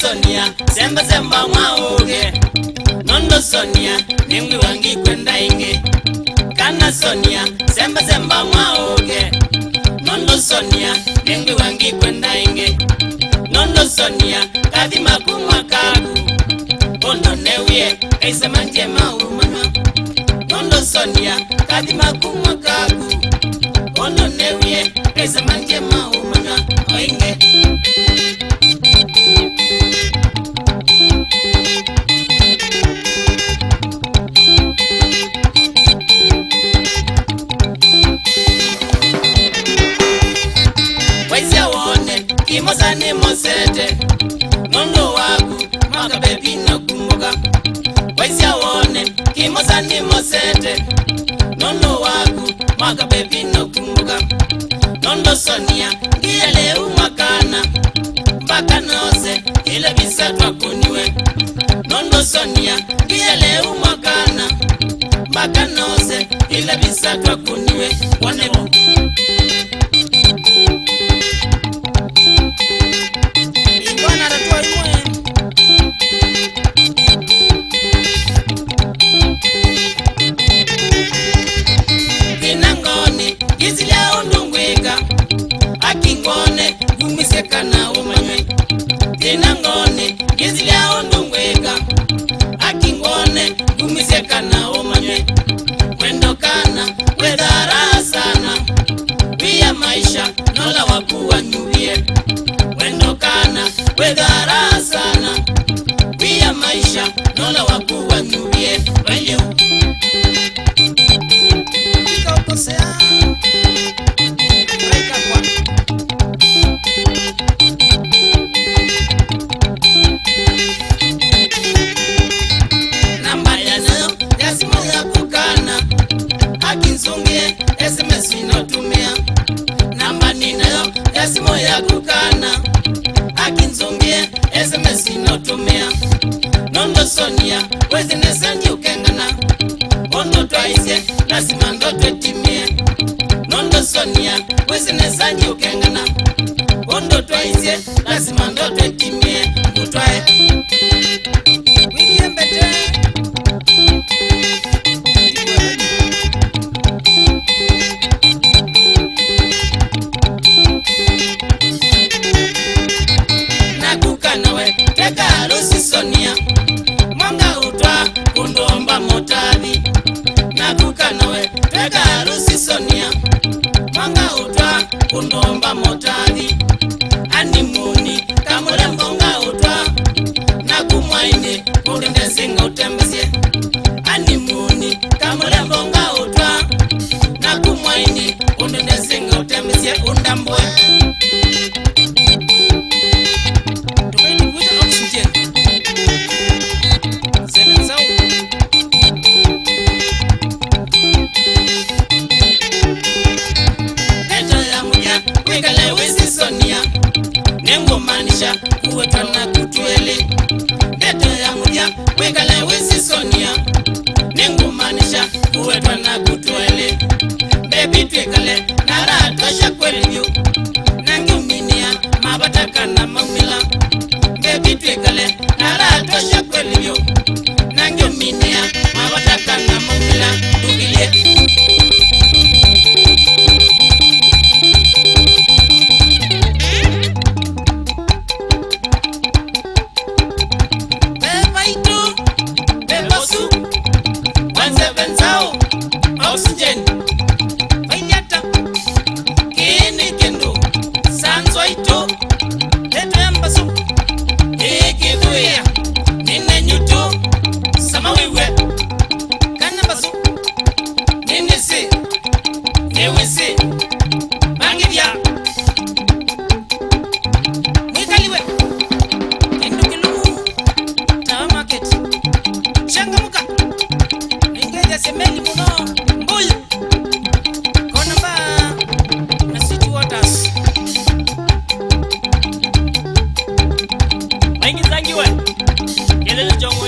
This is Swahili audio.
Sonia semba semba mwaoge Nondo Sonia ningwi wangi kwenda inge Kana Sonia semba semba mwaoge Nondo Sonia ningwi wangi kwenda inge Nondo Sonia kadima kumwa kagu Ondo newie kaisa manje maumana Nondo Sonia kadima kumwa kagu Ondo newie kaisa manje maumana Oinge Kimosa ni mosete Nondo waku Maka bebi na kumbuka Waisi awone Kimosa ni mosete Nondo waku Maka bebi na kumbuka Nondo Sonia Ngiyele umakana Mbaka nose Ile bisa twakuniwe Nondo Sonia Ngiyele umakana Mbaka nose Ile bisa twakuniwe Wanebo Akingone gumiseka na umanywe Tinangone gizilia ondongweka Akingone gumiseka na umanywe Wendokana wedara sana Wia maisha nola wakuwa nyubie Wendokana wedara sana Wia maisha nola wakuwa nyubie Wenyo Ika ukosea SMS inotumia Namba ninayo Yasimo ya kukana Akinzungie SMS inotumia Nondo Sonia Wezi nesanji ukengana Ondo twaise Lasima ndoto etimie Nondo Sonia Wezi nesanji ukengana Ondo twaise Lasima ndoto etimie Utwae William Bete Teka harusi Sonia Mwanga utwa Kundomba motavi Nakuka nawe Teka harusi Sonia Mwanga utwa Kundomba motavi Animuni Kamule mbonga utwa Nakumwaine Kulinde singa utembesie Animuni Kamule mbonga utwa Nakumwaine Kulinde singa utembesie Undambwe Nengomanisha uwetana kutuele Neto ya muja wekale wesi Sonia Nengomanisha uwetana kutuele Baby twekale nara tosha kwelivyo Nangi uminia mabataka na mamila Baby twekale nara tosha kwelivyo Nangi uminia mabataka na mamila Dugilie Oxygen Vayata Kini kendo Sanzo ito Leto yambasu Eki vuya Nine nyuto Sama wiwe Kana basu Nini si Ewe si Bangivya Mwikaliwe Kendo kilumu Tawa market Shanga muka Ingeja semeli muno Wengi zangiwe Yelele jongo